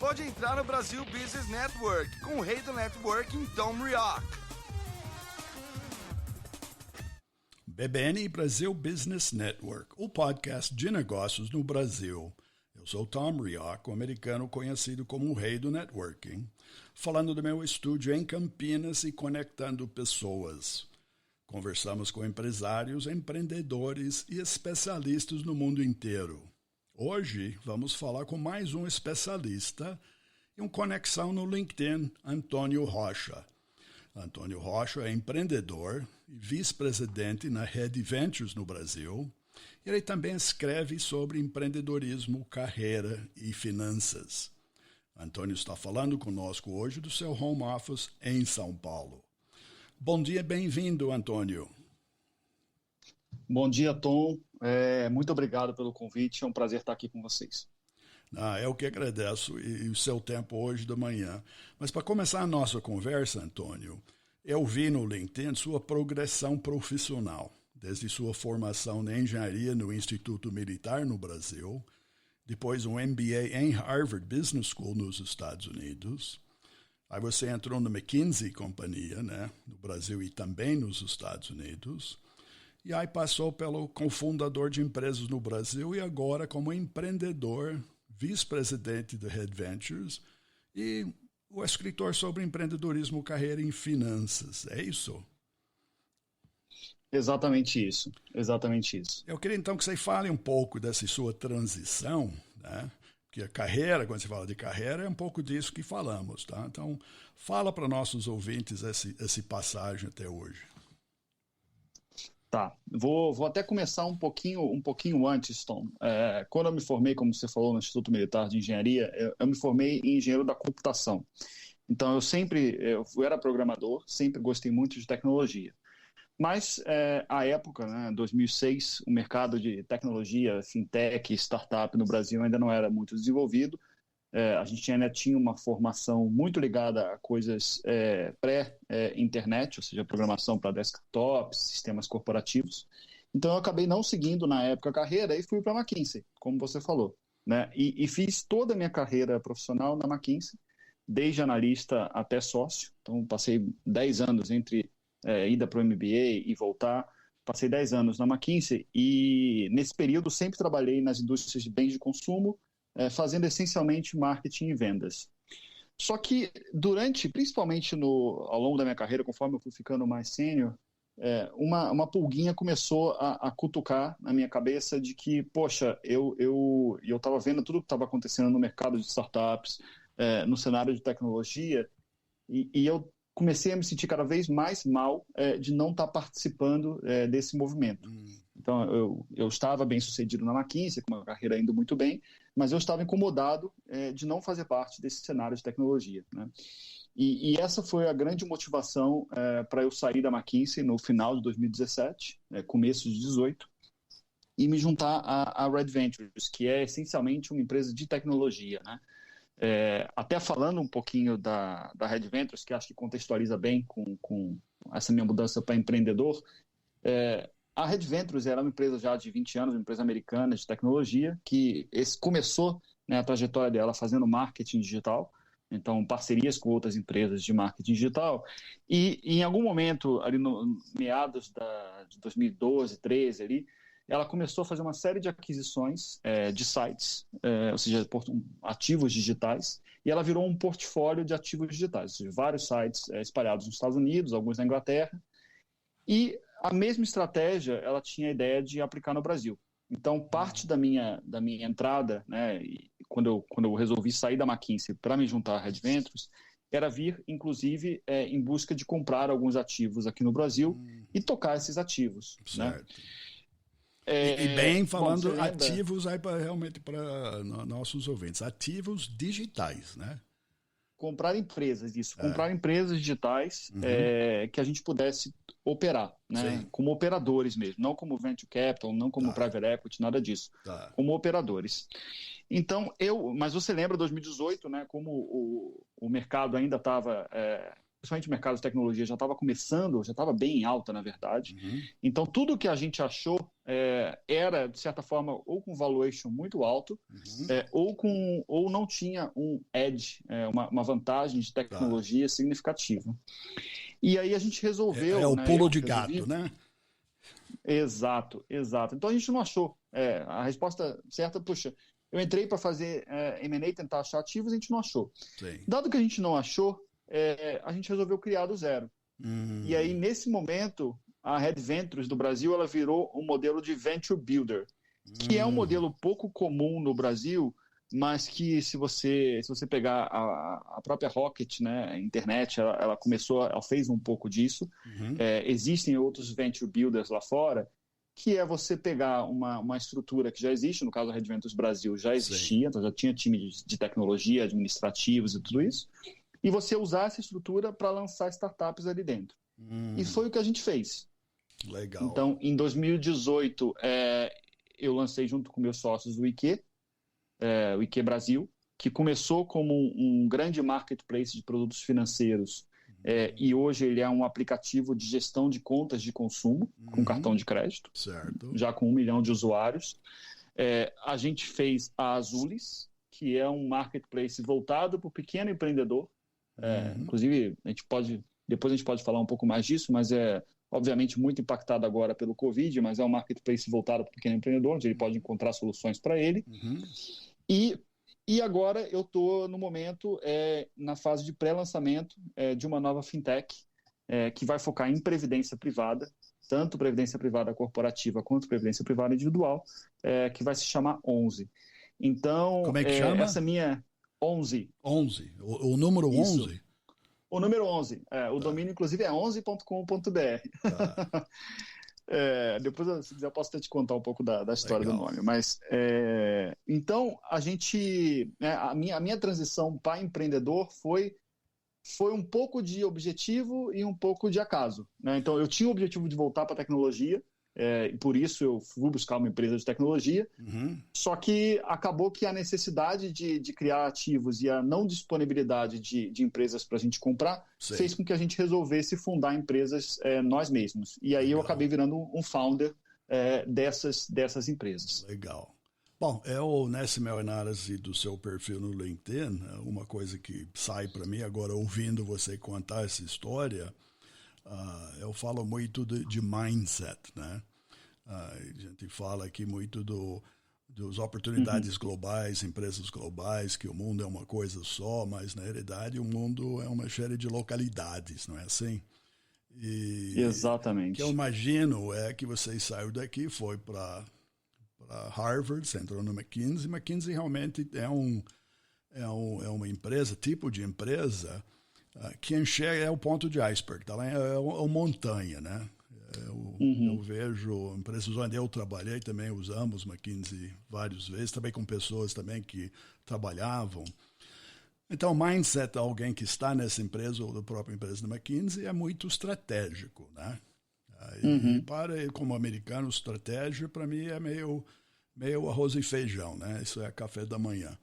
pode entrar no Brasil Business Network com o rei do networking, Tom Rioch. BBN Brasil Business Network, o podcast de negócios no Brasil. Eu sou Tom Rioch, o americano conhecido como o rei do networking, falando do meu estúdio em Campinas e conectando pessoas. Conversamos com empresários, empreendedores e especialistas no mundo inteiro. Hoje vamos falar com mais um especialista e uma conexão no LinkedIn, Antônio Rocha. Antônio Rocha é empreendedor e vice-presidente na Red Ventures no Brasil. Ele também escreve sobre empreendedorismo, carreira e finanças. Antônio está falando conosco hoje do seu home office em São Paulo. Bom dia, bem-vindo, Antônio. Bom dia, Tom. Muito obrigado pelo convite. É um prazer estar aqui com vocês. Eu que agradeço e o seu tempo hoje de manhã. Mas para começar a nossa conversa, Antônio, eu vi no LinkedIn sua progressão profissional, desde sua formação na engenharia no Instituto Militar no Brasil, depois um MBA em Harvard Business School nos Estados Unidos. Aí você entrou na McKinsey Companhia, né, no Brasil e também nos Estados Unidos. E aí passou pelo cofundador de empresas no Brasil e agora como empreendedor, vice-presidente da Red Ventures e o escritor sobre empreendedorismo, carreira e finanças. É isso? Exatamente isso. Exatamente isso. Eu queria então que você fale um pouco dessa sua transição, né? Porque a carreira, quando você fala de carreira, é um pouco disso que falamos, tá? Então, fala para nossos ouvintes esse passagem até hoje. Tá, vou até começar um pouquinho antes, Tom. Quando eu me formei, como você falou, no Instituto Militar de Engenharia, eu me formei em engenheiro da computação. Então, eu era programador, sempre gostei muito de tecnologia. Mas, à época, né, 2006, o mercado de tecnologia, fintech, startup no Brasil ainda não era muito desenvolvido. A gente ainda tinha uma formação muito ligada a coisas pré-internet, ou seja, programação para desktops, sistemas corporativos. Então, eu acabei não seguindo, na época, a carreira e fui para a McKinsey, como você falou, né? E fiz toda a minha carreira profissional na McKinsey, desde analista até sócio. Então, passei 10 anos entre ida para o MBA e voltar. Passei 10 anos na McKinsey e, nesse período, sempre trabalhei nas indústrias de bens de consumo, fazendo essencialmente marketing e vendas. Só que principalmente ao longo da minha carreira, conforme eu fui ficando mais sênior, uma pulguinha começou a cutucar na minha cabeça de que, poxa, eu estava vendo tudo que estava acontecendo no mercado de startups, no cenário de tecnologia, e eu comecei a me sentir cada vez mais mal de não estar participando desse movimento. Então, eu estava bem sucedido na McKinsey, com uma carreira indo muito bem, mas eu estava incomodado de não fazer parte desse cenário de tecnologia, né? E essa foi a grande motivação para eu sair da McKinsey no final de 2017, começo de 2018, e me juntar à Red Ventures, que é essencialmente uma empresa de tecnologia, né? Até falando um pouquinho da Red Ventures, que acho que contextualiza bem com essa minha mudança para empreendedor, a Red Ventures era uma empresa já de 20 anos, uma empresa americana de tecnologia, que começou, né, a trajetória dela fazendo marketing digital, então parcerias com outras empresas de marketing digital, e em algum momento, ali no meados de 2012, 2013, ali, ela começou a fazer uma série de aquisições de sites, ou seja, ativos digitais, e ela virou um portfólio de ativos digitais, ou seja, vários sites espalhados nos Estados Unidos, alguns na Inglaterra, e a mesma estratégia ela tinha a ideia de aplicar no Brasil. Então, parte da minha entrada, né, quando eu resolvi sair da McKinsey para me juntar à Red Ventures, era vir, inclusive, em busca de comprar alguns ativos aqui no Brasil e tocar esses ativos. Certo. Né? E bem falando, ativos aí realmente para nossos ouvintes, ativos digitais, né? Comprar empresas, isso. Comprar empresas digitais que a gente pudesse operar, né? Sim. Como operadores mesmo, não como venture capital, não como private equity, nada disso. Como operadores. Então, mas você lembra 2018, né? Como o mercado ainda estava principalmente o mercado de tecnologia, já estava começando, já estava bem em alta, na verdade. Então, tudo que a gente achou era, de certa forma, ou com valuation muito alto, ou não tinha um edge, uma vantagem de tecnologia significativa. E aí a gente resolveu... É o pulo de gato, né? Exato. Então, a gente não achou. A resposta certa, puxa, eu entrei para fazer M&A, tentar achar ativos, a gente não achou. Sim. Dado que a gente não achou, a gente resolveu criar do zero. E aí, nesse momento, a Red Ventures do Brasil ela virou um modelo de Venture Builder, que é um modelo pouco comum no Brasil, mas que se você pegar a própria Rocket, né, a internet, ela fez um pouco disso. Existem outros Venture Builders lá fora, que é você pegar uma estrutura que já existe, no caso a Red Ventures Brasil já existia, então já tinha time de tecnologia, administrativos e tudo isso, e você usar essa estrutura para lançar startups ali dentro. E foi o que a gente fez. Legal. Então, em 2018, eu lancei junto com meus sócios o IQ Brasil, que começou como um grande marketplace de produtos financeiros, e hoje ele é um aplicativo de gestão de contas de consumo com cartão de crédito, certo. Já com 1 milhão de usuários. A gente fez a Azulis, que é um marketplace voltado para o pequeno empreendedor. Inclusive, depois a gente pode falar um pouco mais disso, mas obviamente muito impactado agora pelo Covid, mas é um marketplace voltado para o pequeno empreendedor, onde ele pode encontrar soluções para ele. E agora eu estou no momento, na fase de pré-lançamento de uma nova fintech que vai focar em previdência privada, tanto previdência privada corporativa quanto previdência privada individual, que vai se chamar 11. Então, como é que chama? Essa minha 11. 11, o número 11? Isso. O número 11. O domínio, inclusive, é 11.com.br. Tá. Depois, se quiser, eu posso até te contar um pouco da história Legal. do nome. Mas, então, a minha transição para empreendedor foi um pouco de objetivo e um pouco de acaso, né? Então, eu tinha o objetivo de voltar para a tecnologia, e por isso eu fui buscar uma empresa de tecnologia, só que acabou que a necessidade de criar ativos e a não disponibilidade de empresas para a gente comprar fez com que a gente resolvesse fundar empresas nós mesmos. E aí eu acabei virando um founder dessas empresas. Legal. Bom, nessa minha análise do seu perfil no LinkedIn, uma coisa que sai para mim agora ouvindo você contar essa história, eu falo muito de mindset, né? A gente fala aqui muito das oportunidades globais, empresas globais, que o mundo é uma coisa só, mas na realidade o mundo é uma série de localidades, não é assim? Exatamente. O que eu imagino que você saiu daqui, foi para Harvard, você entrou no McKinsey. McKinsey realmente é uma empresa, tipo de empresa, que enxerga o ponto de iceberg, tá lá, é uma montanha, né? Eu vejo empresas onde eu trabalhei, também usamos McKinsey várias vezes, também com pessoas também que trabalhavam. Então, o mindset de alguém que está nessa empresa ou da própria empresa da McKinsey é muito estratégico, né? Como americano, estratégia para mim é meio arroz e feijão, né? Isso é café da manhã.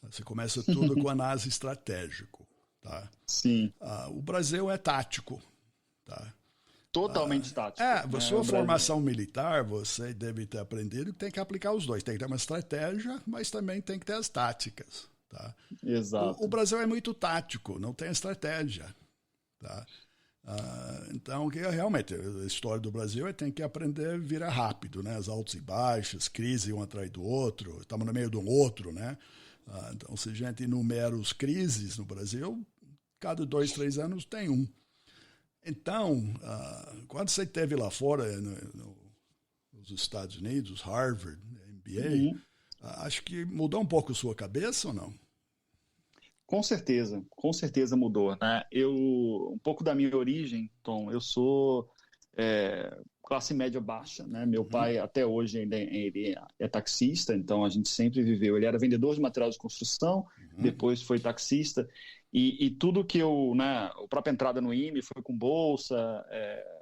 Você começa tudo com análise estratégico, tá? Sim. O Brasil é tático, tá? Totalmente tático. Sua formação militar, você deve ter aprendido que tem que aplicar os dois. Tem que ter uma estratégia, mas também tem que ter as táticas, tá? Exato. O Brasil é muito tático, não tem estratégia, tá? Então, realmente, a história do Brasil tem que aprender a virar rápido, né? As altos e baixas, crise um atrás do outro, estamos no meio de um outro, né? Então, se a gente enumera os crises no Brasil, cada 2, 3 anos tem um. Então, quando você esteve lá fora, nos Estados Unidos, Harvard, MBA, acho que mudou um pouco a sua cabeça ou não? Com certeza mudou, né? Um pouco da minha origem, Tom, eu sou classe média baixa, né? Meu pai até hoje ele é taxista, então a gente sempre viveu. Ele era vendedor de material de construção, depois foi taxista, e tudo que né? A própria entrada no IME foi com bolsa,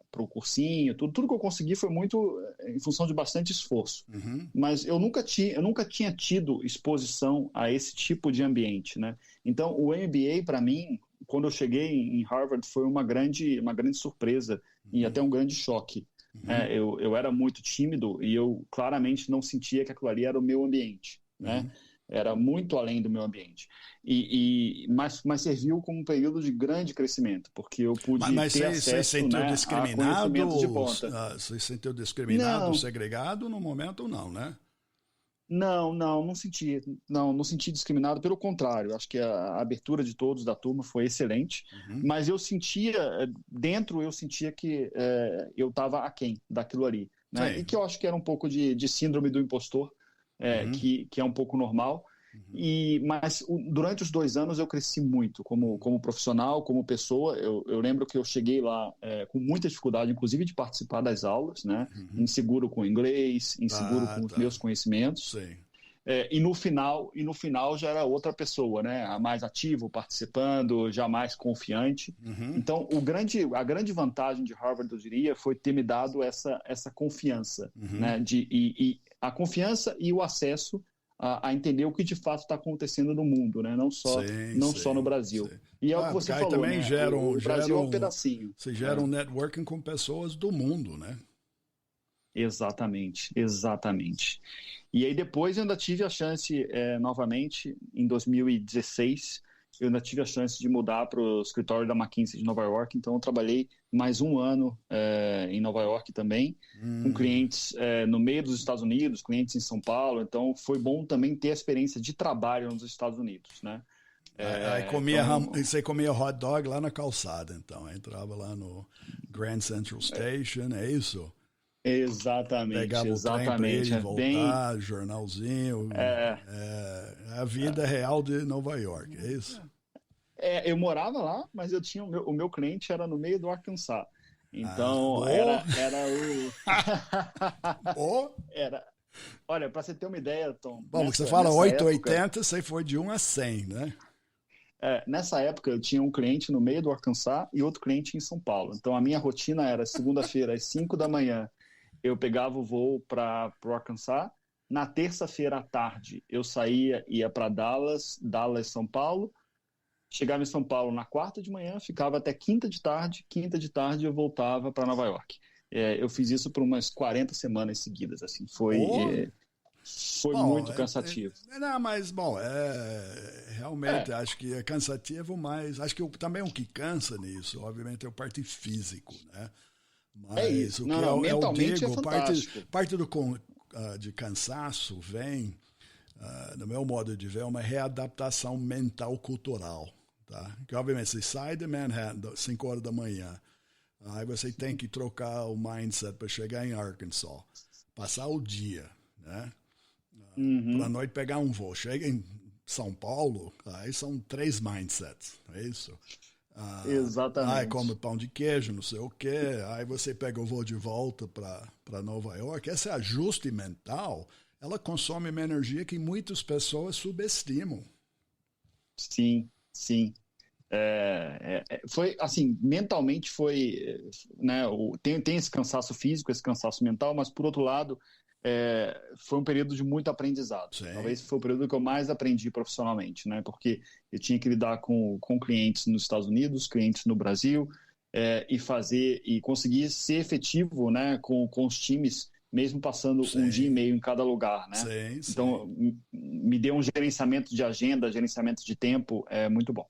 para o cursinho, tudo que eu consegui foi muito em função de bastante esforço. Mas eu nunca tinha tido exposição a esse tipo de ambiente, né? Então, o MBA, para mim, quando eu cheguei em Harvard, foi uma grande surpresa e até um grande choque. Né? Eu era muito tímido e eu claramente não sentia que aquilo ali era o meu ambiente, né? Era muito além do meu ambiente. Mas serviu como um período de grande crescimento, porque eu pude ter acesso, né, a conhecimento de ponta. Você se sentiu discriminado, Não. segregado no momento, não, né? Não senti. Não senti discriminado, pelo contrário, acho que a abertura de todos da turma foi excelente, mas eu sentia que eu estava aquém daquilo ali, né? Sim. E que eu acho que era um pouco de síndrome do impostor, que é um pouco normal. Mas durante os 2 anos eu cresci muito como profissional, como pessoa. Eu lembro que eu cheguei lá com muita dificuldade, inclusive de participar das aulas, né? Inseguro com o inglês, inseguro com os meus conhecimentos. Sim. E no final já era outra pessoa, né? A mais ativo, participando, já mais confiante. Então a grande vantagem de Harvard, eu diria, foi ter me dado essa confiança, né? E a confiança e o acesso a entender o que de fato está acontecendo no mundo, né? Não só no Brasil. Sim. E é o que você falou, também né? O Brasil é um pedacinho. Você gera um networking com pessoas do mundo, né? Exatamente. E aí depois eu ainda tive a chance, novamente, em 2016, eu ainda tive a chance de mudar para o escritório da McKinsey de Nova York, então eu trabalhei mais um ano em Nova York também, com clientes no meio dos Estados Unidos, clientes em São Paulo, então foi bom também ter a experiência de trabalho nos Estados Unidos, né? Você comia hot dog lá na calçada, então, entrava lá no Grand Central Station, é isso? Exatamente. Pegava o trem para ele voltar, jornalzinho. A vida real de Nova York, é isso? Eu morava lá, mas eu tinha o meu cliente era no meio do Arkansas. Então era o Olha, para você ter uma ideia, Tom. Bom, você fala 880, você foi de 1 a 100, né? Nessa época eu tinha um cliente no meio do Arkansas e outro cliente em São Paulo. Então a minha rotina era segunda-feira às 5 da manhã eu pegava o voo para o Arkansas. Na terça-feira à tarde eu ia para Dallas, São Paulo. Chegava em São Paulo na quarta de manhã, ficava até quinta de tarde eu voltava para Nova York. Eu fiz isso por umas 40 semanas seguidas, assim, foi muito cansativo. Realmente acho que é cansativo, mas acho que também o que cansa nisso, obviamente, é o parte físico, né? Mas isso. o que mentalmente eu digo, fantástico. parte de cansaço vem, no meu modo de ver, uma readaptação mental cultural. Tá? Que obviamente você sai de Manhattan às 5 horas da manhã, aí você tem que trocar o mindset para chegar em Arkansas, passar o dia, né? Para a noite pegar um voo. Chega em São Paulo, aí são 3 mindsets, é isso? Exatamente. Aí come pão de queijo, não sei o quê, aí você pega o voo de volta para Nova York. Esse ajuste mental, ela consome uma energia que muitas pessoas subestimam. Sim. Foi assim, mentalmente foi, né, tem esse cansaço físico, esse cansaço mental, mas por outro lado foi um período de muito aprendizado. Sim. Talvez foi o período que eu mais aprendi profissionalmente, né, porque eu tinha que lidar com clientes nos Estados Unidos, clientes no Brasil, e conseguir ser efetivo, né, com os times, mesmo passando um dia e meio em cada lugar, né? Sim. Então me deu um gerenciamento de agenda, gerenciamento de tempo muito bom.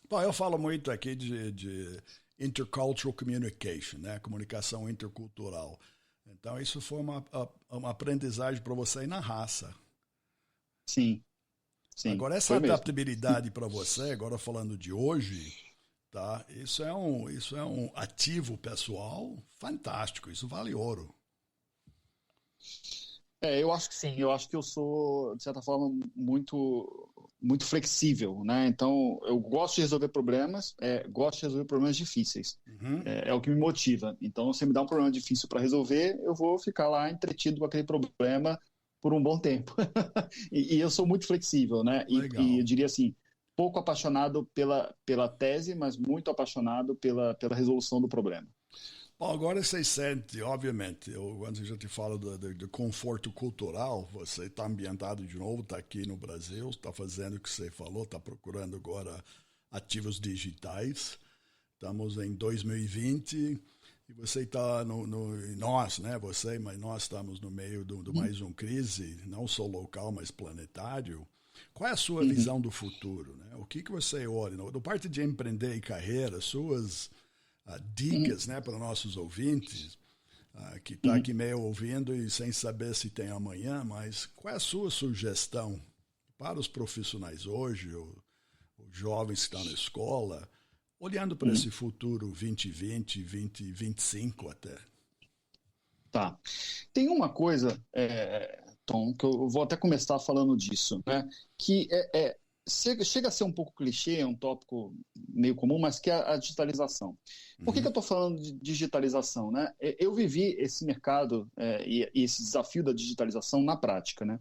Bom, eu falo muito aqui de intercultural communication, né? Comunicação intercultural. Então, isso foi uma aprendizagem para você aí na raça. Sim. Agora, essa adaptabilidade para você, agora falando de hoje, tá? Isso é um ativo pessoal fantástico, isso vale ouro. Eu acho que sim. Eu acho que eu sou, de certa forma, muito, muito flexível, né? Então, eu gosto de resolver problemas, gosto de resolver problemas difíceis. É o que me motiva. Então, se me dá um problema difícil para resolver, eu vou ficar lá entretido com aquele problema por um bom tempo. e eu sou muito flexível, né? E eu diria assim, pouco apaixonado pela tese, mas muito apaixonado pela resolução do problema. Bom, agora você sente, obviamente, quando a gente fala do conforto cultural, você está ambientado de novo, está aqui no Brasil, está fazendo o que você falou, está procurando agora ativos digitais. Estamos em 2020 e você está nós, né? Você, mas nós estamos no meio de mais uma crise, não só local, mas planetário. Qual é a sua visão do futuro, né? O que você olha? Do parte de empreender e carreira, suas dicas, né, para nossos ouvintes, que está aqui meio ouvindo e sem saber se tem amanhã, mas qual é a sua sugestão para os profissionais hoje, os jovens que estão na escola, olhando para esse futuro 2020, 2025 até? Tá. Tem uma coisa, Tom, que eu vou até começar falando disso, né? Que chega a ser um pouco clichê, é um tópico meio comum, mas que é a digitalização. Por que eu estou falando de digitalização, né? Eu vivi esse mercado e esse desafio da digitalização na prática, né?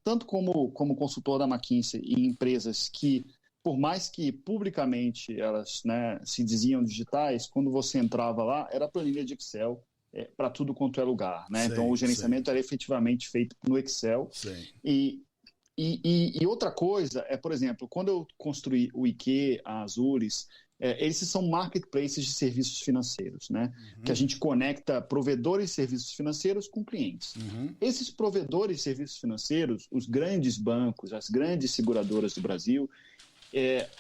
Tanto como consultor da McKinsey em empresas que, por mais que publicamente elas, né, se diziam digitais, quando você entrava lá, era planilha de Excel para tudo quanto é lugar, né? Sim, então o gerenciamento era efetivamente feito no Excel. Sim. E outra coisa por exemplo, quando eu construí o IQ, a Azures, esses são marketplaces de serviços financeiros, né? Que a gente conecta provedores de serviços financeiros com clientes. Esses provedores de serviços financeiros, os grandes bancos, as grandes seguradoras do Brasil,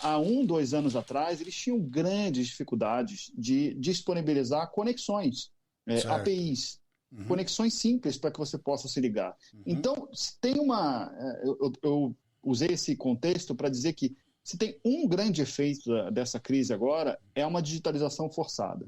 há 2 anos atrás, eles tinham grandes dificuldades de disponibilizar conexões, APIs, conexões simples para que você possa se ligar. Então, tem eu usei esse contexto para dizer que se tem um grande efeito dessa crise agora, é uma digitalização forçada.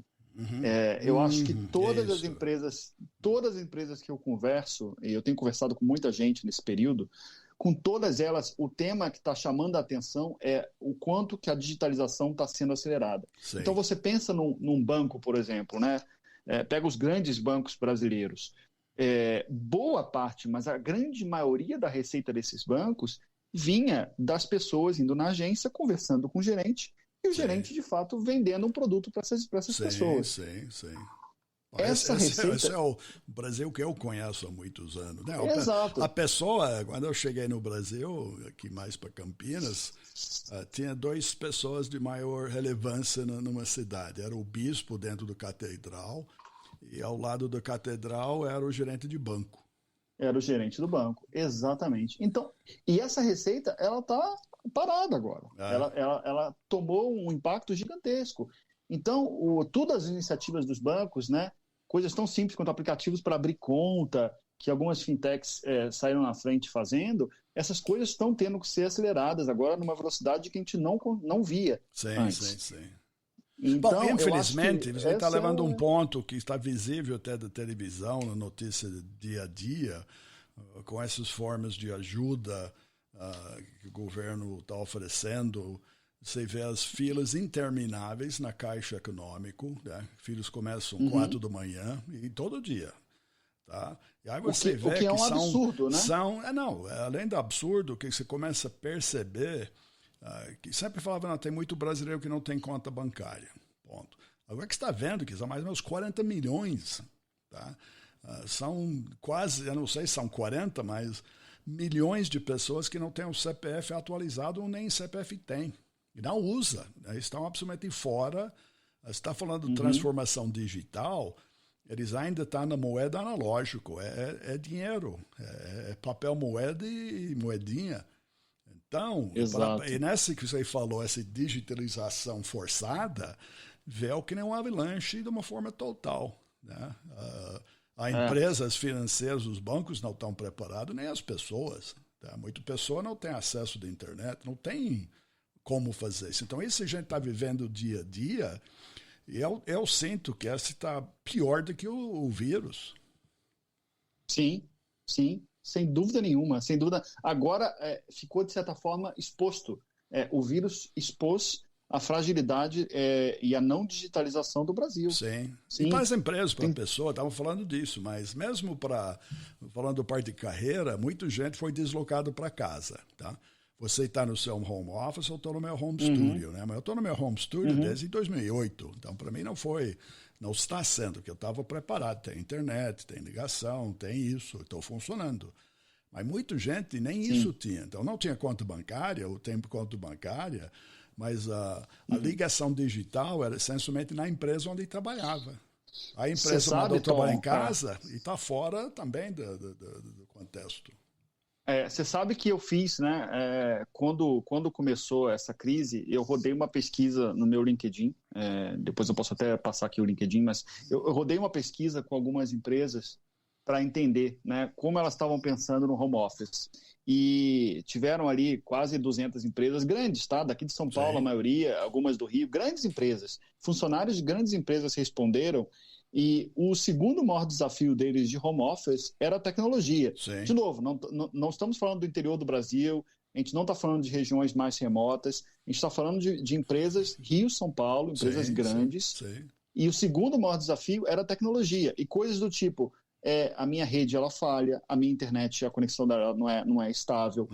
Eu acho que todas as empresas que eu converso, e eu tenho conversado com muita gente nesse período, com todas elas, o tema que está chamando a atenção é o quanto que a digitalização está sendo acelerada. Sim. Então, você pensa num banco, por exemplo, né? Pega os grandes bancos brasileiros. Boa parte, mas a grande maioria da receita desses bancos vinha das pessoas indo na agência, conversando com o gerente, e o gerente, de fato, vendendo um produto para essas pessoas. Sim. Esse é o Brasil que eu conheço há muitos anos, né? Exato. A pessoa, quando eu cheguei no Brasil, aqui mais para Campinas, tinha 2 pessoas de maior relevância numa cidade. Era o bispo dentro do catedral e ao lado da catedral era o gerente de banco. Era o gerente do banco, exatamente. Então, e essa receita, ela está parada agora. Ela tomou um impacto gigantesco. Então, todas as iniciativas dos bancos, né? Coisas tão simples quanto aplicativos para abrir conta, que algumas fintechs saíram na frente fazendo, essas coisas estão tendo que ser aceleradas agora numa velocidade que a gente não via antes. Sim. Então, bom, infelizmente, você está levando um um ponto que está visível até da televisão, na notícia do dia a dia, com essas formas de ajuda que o governo está oferecendo. Você vê as filas intermináveis na Caixa Econômico, né? Filas começam 4 da manhã e todo dia. Tá? E aí você vê o que é um que absurdo, né? Além do absurdo, que você começa a perceber que sempre falava, não, tem muito brasileiro que não tem conta bancária. Ponto. Agora que você está vendo que são mais ou menos 40 milhões. Tá? São quase, eu não sei se são 40, mas milhões de pessoas que não têm o CPF atualizado ou nem CPF tem. E não usa, né? Estão absolutamente fora. Você está falando de transformação digital, eles ainda estão na moeda analógica, é dinheiro, é papel moeda e moedinha. Então, e nessa que você falou, essa digitalização forçada, veio que nem um avalanche de uma forma total. Né? As empresas financeiras, os bancos não estão preparados, nem as pessoas. Tá? Muita pessoa não tem acesso à internet, não tem como fazer isso. Então, isso a gente está vivendo dia a dia, e eu sinto que essa está pior do que o vírus. Sim, sem dúvida nenhuma, sem dúvida. Agora, ficou, de certa forma, exposto. O vírus expôs a fragilidade e a não digitalização do Brasil. Sim. E para as empresas, para a pessoa, estavam falando disso, mas mesmo falando do parte de carreira, muita gente foi deslocada para casa, tá? Você está no seu home office, eu estou no meu home studio, né? Mas eu estou no meu home studio desde 2008. Então, para mim, não está sendo, porque eu estava preparado. Tem internet, tem ligação, tem isso, estou funcionando. Mas muita gente nem isso tinha. Então, não tinha conta bancária, ou tem conta bancária, mas a ligação digital era essencialmente na empresa onde trabalhava. A empresa mandou trabalhar em casa e está fora também do contexto. Você sabe que eu fiz, né? Quando começou essa crise, eu rodei uma pesquisa no meu LinkedIn. Depois eu posso até passar aqui o LinkedIn, mas eu rodei uma pesquisa com algumas empresas para entender, né, como elas estavam pensando no home office. E tiveram ali quase 200 empresas grandes, tá? Daqui de São Paulo, a maioria, algumas do Rio, grandes empresas. Funcionários de grandes empresas responderam. E o segundo maior desafio deles de home office era a tecnologia. Sim. De novo, não estamos falando do interior do Brasil, a gente não está falando de regiões mais remotas, a gente está falando de empresas Rio, São Paulo, empresas grandes. Sim. E o segundo maior desafio era a tecnologia. E coisas do tipo, a minha rede ela falha, a minha internet, a conexão dela não é estável,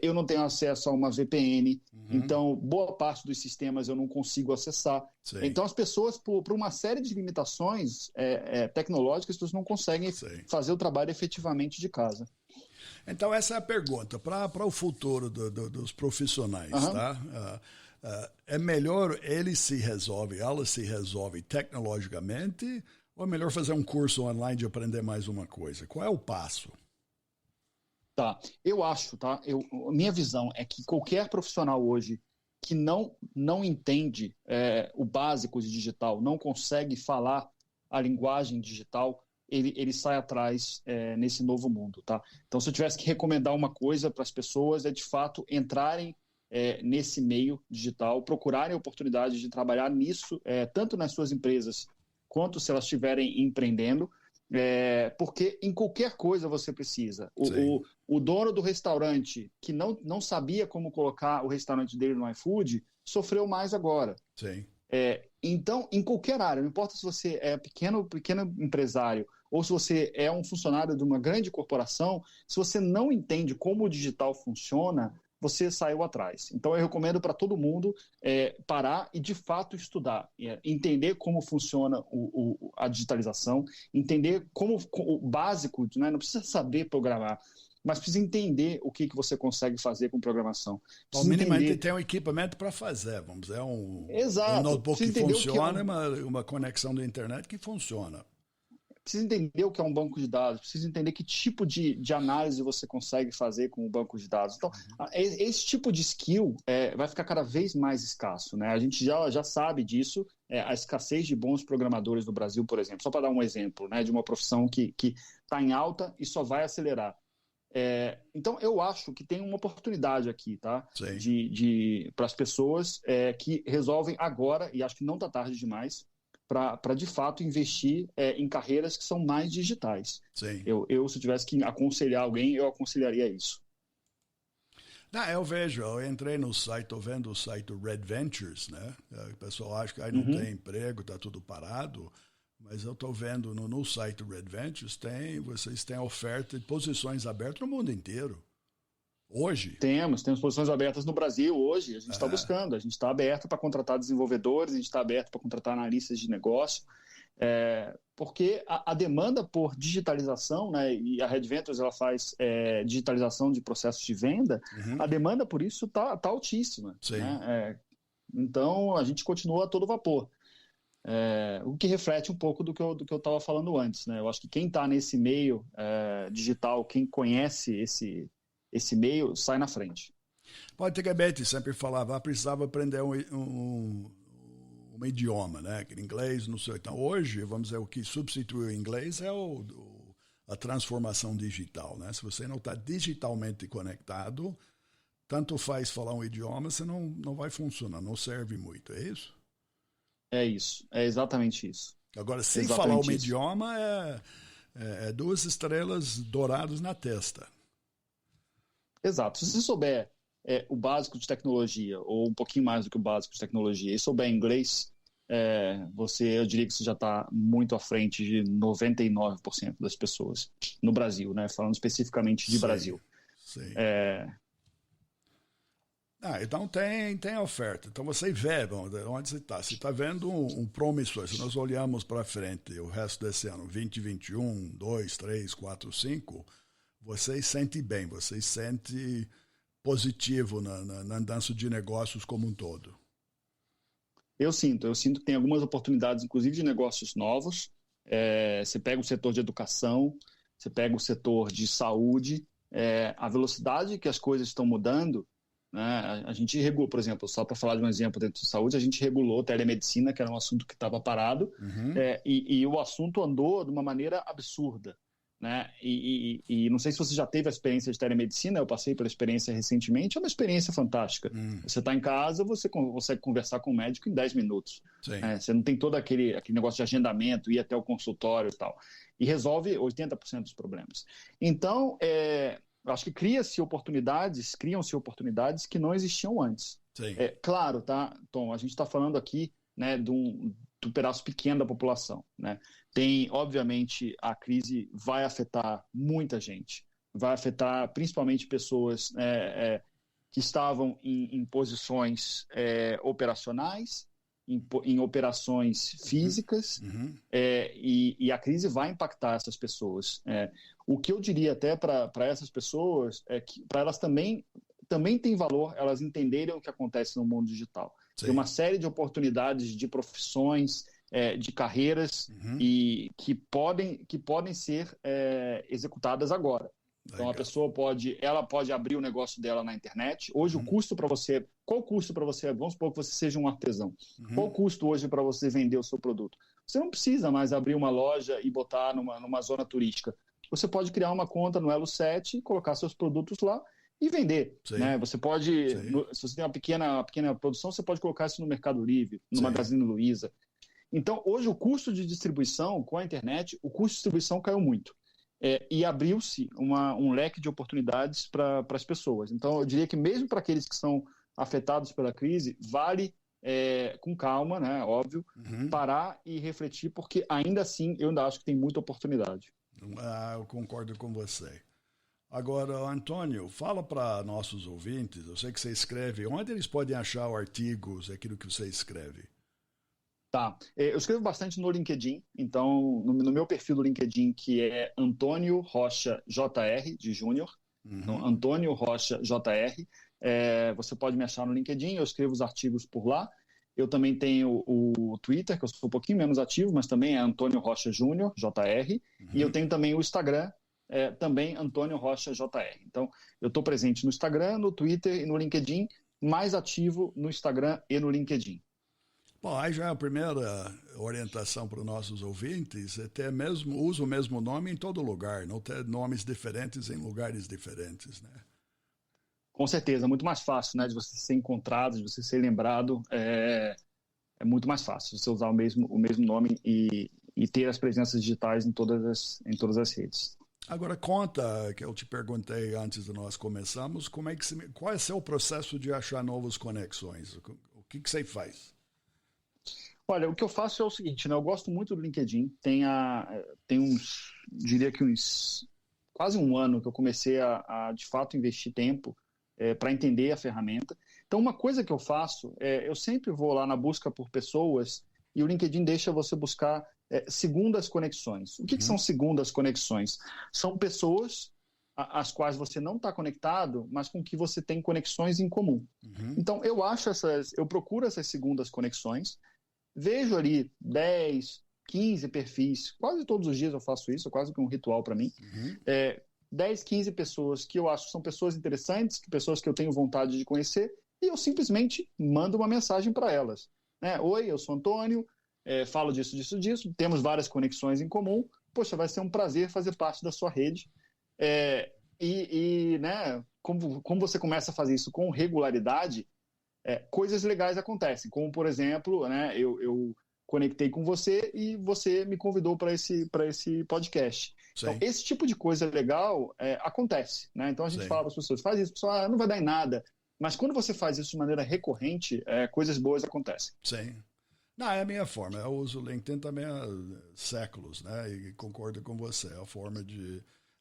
eu não tenho acesso a uma VPN, então boa parte dos sistemas eu não consigo acessar. Sim. Então as pessoas, por uma série de limitações tecnológicas, as pessoas não conseguem fazer o trabalho efetivamente de casa. Então essa é a pergunta para o futuro dos profissionais, tá? É melhor ela se resolve tecnologicamente, ou é melhor fazer um curso online de aprender mais uma coisa? Qual é o passo? Tá, eu acho, tá? Minha visão é que qualquer profissional hoje que não entende o básico de digital, não consegue falar a linguagem digital, ele sai atrás nesse novo mundo, tá? Então, se eu tivesse que recomendar uma coisa para as pessoas, é de fato entrarem nesse meio digital, procurarem oportunidades de trabalhar nisso, tanto nas suas empresas quanto se elas estiverem empreendendo, porque em qualquer coisa você precisa. O dono do restaurante que não sabia como colocar o restaurante dele no iFood sofreu mais agora. Sim. Então, em qualquer área, não importa se você é pequeno empresário ou se você é um funcionário de uma grande corporação, se você não entende como o digital funciona, você saiu atrás. Então, eu recomendo para todo mundo parar e, de fato, estudar. Entender como funciona a digitalização, entender o básico, né? Não precisa saber programar, mas precisa entender o que você consegue fazer com programação. Então, minimamente tem um equipamento para fazer, vamos dizer, um notebook que funciona, uma conexão da internet que funciona. Precisa entender o que é um banco de dados, precisa entender que tipo de análise você consegue fazer com o banco de dados. Então, esse tipo de skill vai ficar cada vez mais escasso, né? A gente já sabe disso, a escassez de bons programadores no Brasil, por exemplo. Só para dar um exemplo, né, de uma profissão que está em alta e só vai acelerar. Então, eu acho que tem uma oportunidade aqui, tá? Para as pessoas que resolvem agora, e acho que não está tarde demais, para de fato investir em carreiras que são mais digitais. Sim. Eu, se eu tivesse que aconselhar alguém, eu aconselharia isso. Não, eu entrei no site, estou vendo o site Red Ventures, né? O pessoal acha que aí não tem emprego, está tudo parado, mas eu estou vendo no site Red Ventures, vocês têm oferta de posições abertas no mundo inteiro. Hoje? Temos posições abertas no Brasil hoje, a gente está buscando, a gente está aberto para contratar desenvolvedores, a gente está aberto para contratar analistas de negócio, porque a demanda por digitalização, né, e a Red Ventures ela faz digitalização de processos de venda, a demanda por isso está altíssima. Sim. Né? Então, a gente continua a todo vapor. O que reflete um pouco do que eu estava falando antes. Né? Eu acho que quem está nesse meio digital, quem conhece esse meio, sai na frente. Antigamente sempre falava, precisava aprender um idioma, né? Aquele inglês, não sei. Então, hoje, vamos dizer, o que substitui o inglês é a transformação digital, né? Se você não está digitalmente conectado, tanto faz falar um idioma, você não vai funcionar, não serve muito, é isso? É isso, é exatamente isso. Agora, sem falar um idioma, 2 estrelas douradas na testa. Exato. Se você souber o básico de tecnologia, ou um pouquinho mais do que o básico de tecnologia, e souber inglês, eu diria que você já está muito à frente de 99% das pessoas no Brasil, né? Falando especificamente de Brasil. Sim. Então tem oferta. Então você vê onde você está. Você está vendo um promissor. Se nós olharmos para frente o resto desse ano, 2021, 2, 3, 4, 5, você sente bem, você sente positivo na andança de negócios como um todo. Eu sinto que tem algumas oportunidades, inclusive de negócios novos. Você pega o setor de educação, você pega o setor de saúde, a velocidade que as coisas estão mudando, né? A gente regulou, por exemplo, só para falar de um exemplo dentro de saúde, a gente regulou telemedicina, que era um assunto que estava parado, e o assunto andou de uma maneira absurda. Né? E não sei se você já teve a experiência de telemedicina, eu passei pela experiência recentemente, é uma experiência fantástica. Você está em casa, você consegue conversar com o médico em 10 minutos. Você não tem todo aquele negócio de agendamento, ir até o consultório e tal. E resolve 80% dos problemas. Então, eu acho que criam-se oportunidades que não existiam antes. Claro, tá, Tom, a gente está falando aqui, né, do pedaço pequeno da população, né? Obviamente, a crise vai afetar muita gente, vai afetar principalmente pessoas que estavam em posições operacionais, em operações físicas, e a crise vai impactar essas pessoas. O que eu diria até para essas pessoas é que para elas também tem valor elas entenderem o que acontece no mundo digital. Tem uma série de oportunidades de profissões, de carreiras e que podem ser executadas agora. Então, a pessoa pode abrir o negócio dela na internet. Hoje, o custo para você... Qual o custo para você? Vamos supor que você seja um artesão. Qual o custo hoje para você vender o seu produto? Você não precisa mais abrir uma loja e botar numa zona turística. Você pode criar uma conta no Elo7, colocar seus produtos lá e vender. Né? Você pode... Se você tem uma pequena produção, você pode colocar isso no Mercado Livre, no Magazine Luiza. Então, hoje, o custo de distribuição com a internet, o custo de distribuição caiu muito. E abriu-se um leque de oportunidades para as pessoas. Então, eu diria que mesmo para aqueles que são afetados pela crise, vale, com calma, né, óbvio, parar e refletir, porque ainda assim eu ainda acho que tem muita oportunidade. Eu concordo com você. Agora, Antônio, fala para nossos ouvintes, eu sei que você escreve, onde eles podem achar artigos, aquilo que você escreve? Tá, eu escrevo bastante no LinkedIn, então no meu perfil do LinkedIn, que é Antônio Rocha JR, de Júnior, então, Antônio Rocha JR, você pode me achar no LinkedIn, eu escrevo os artigos por lá. Eu também tenho o Twitter, que eu sou um pouquinho menos ativo, mas também é Antônio Rocha Júnior, JR, e eu tenho também o Instagram, também Antônio Rocha JR. Então, eu estou presente no Instagram, no Twitter e no LinkedIn, mais ativo no Instagram e no LinkedIn. Bom, aí já é a primeira orientação para os nossos ouvintes, usa o mesmo nome em todo lugar, não ter nomes diferentes em lugares diferentes, né? Com certeza, é muito mais fácil, né, de você ser encontrado, de você ser lembrado, é muito mais fácil você usar o mesmo nome e ter as presenças digitais em todas as redes. Agora conta, que eu te perguntei antes de nós começarmos, qual é o seu processo de achar novas conexões? O que você faz? Olha, o que eu faço é o seguinte, né? Eu gosto muito do LinkedIn. Diria que quase um ano que eu comecei a de fato investir tempo para entender a ferramenta. Então, uma coisa que eu faço eu sempre vou lá na busca por pessoas e o LinkedIn deixa você buscar segundas conexões. O que são segundas conexões? São pessoas às quais você não está conectado, mas com que você tem conexões em comum. Então, eu procuro essas segundas conexões. Vejo ali 10, 15 perfis, quase todos os dias eu faço isso, é quase que um ritual para mim. 10, 15 pessoas que eu acho que são pessoas interessantes, pessoas que eu tenho vontade de conhecer, e eu simplesmente mando uma mensagem para elas. Né? Oi, eu sou Antônio, falo disso, temos várias conexões em comum, poxa, vai ser um prazer fazer parte da sua rede. Né, como você começa a fazer isso com regularidade, coisas legais acontecem, como por exemplo, né, eu conectei com você e você me convidou para esse podcast. Então, esse tipo de coisa legal acontece, né? Então a gente fala para as pessoas, faz isso, pessoal, não vai dar em nada, mas quando você faz isso de maneira recorrente, coisas boas acontecem. Sim. Não, é a minha forma, eu uso o LinkedIn também há séculos, né? E concordo com você,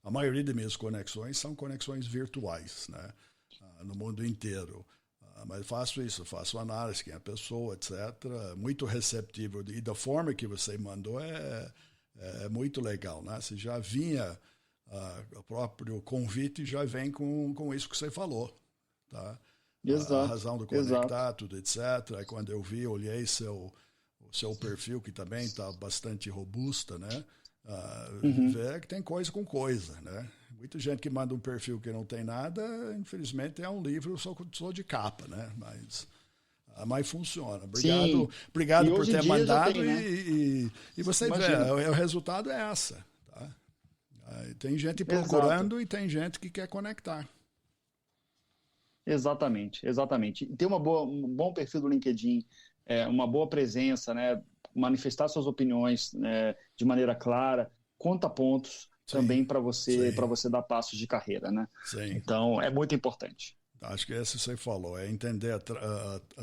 a maioria das minhas conexões são conexões virtuais, né? No mundo inteiro. Mas faço análise, quem é a pessoa, etc. Muito receptivo. E da forma que você mandou é muito legal, né? Você já vinha, o próprio convite já vem com isso que você falou, tá? a razão do conectar, tudo, etc. Aí quando eu olhei o seu perfil, que também está bastante robusta, né? Vê que tem coisa com coisa, né? Muita gente que manda um perfil que não tem nada, infelizmente é um livro só de capa, né? Mas funciona. Obrigado por ter mandado tem, né? e você Imagina. Vê, o resultado é essa. Tá? Tem gente procurando e tem gente que quer conectar. Exatamente. Ter um bom perfil do LinkedIn, uma boa presença, né? Manifestar suas opiniões, né? De maneira clara, conta pontos também para você dar passos de carreira, né? Sim. Então é muito importante. Acho que esse você falou, é entender a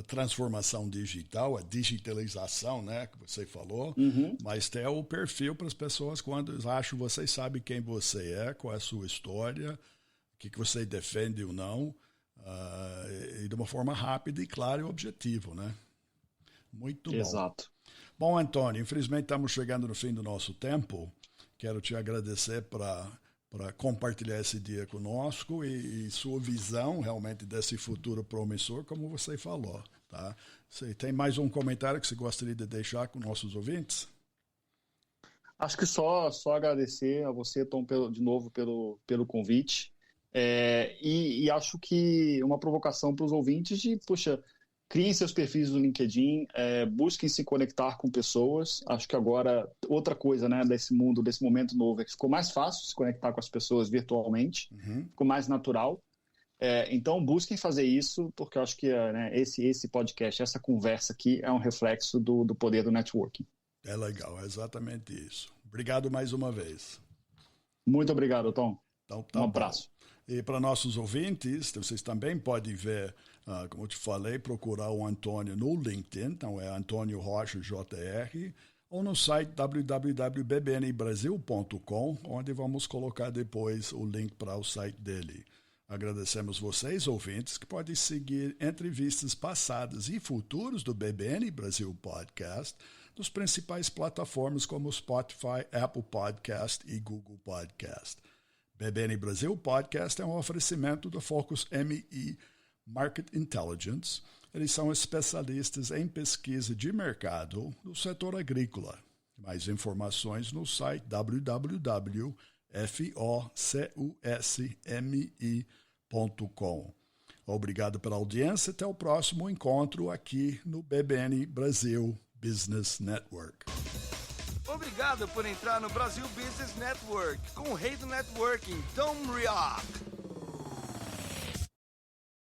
transformação digital, a digitalização, né, que você falou, mas ter o perfil para as pessoas quando acham você sabe quem você é, qual é a sua história, o que você defende ou não, e de uma forma rápida e clara e objetiva, né? Muito bom. Exato. Bom, Antônio, infelizmente estamos chegando no fim do nosso tempo. Quero te agradecer para compartilhar esse dia conosco e sua visão realmente desse futuro promissor, como você falou. Tá? Você tem mais um comentário que você gostaria de deixar com nossos ouvintes? Acho que só agradecer a você, Tom, de novo pelo convite. E acho que uma provocação para os ouvintes de, puxa, criem seus perfis no LinkedIn, busquem se conectar com pessoas. Acho que agora, outra coisa, né, desse momento novo, é que ficou mais fácil se conectar com as pessoas virtualmente, ficou mais natural. Então, busquem fazer isso, porque eu acho que né, esse podcast, essa conversa aqui, é um reflexo do poder do networking. É legal, é exatamente isso. Obrigado mais uma vez. Muito obrigado, Tom. Então, um abraço. E para nossos ouvintes, vocês também podem ver, como eu te falei, procurar o Antônio no LinkedIn, então é Antônio Rocha JR, ou no site www.bbnbrasil.com, onde vamos colocar depois o link para o site dele. Agradecemos vocês, ouvintes, que podem seguir entrevistas passadas e futuras do BBN Brasil Podcast nos principais plataformas como Spotify, Apple Podcast e Google Podcast. BBN Brasil Podcast é um oferecimento do Focus MI Market Intelligence. Eles são especialistas em pesquisa de mercado no setor agrícola. Mais informações no site www.focusmi.com. Obrigado pela audiência. Até o próximo encontro aqui no BBN Brasil Business Network. Obrigado por entrar no Brasil Business Network com o rei do networking, Tom Rioch.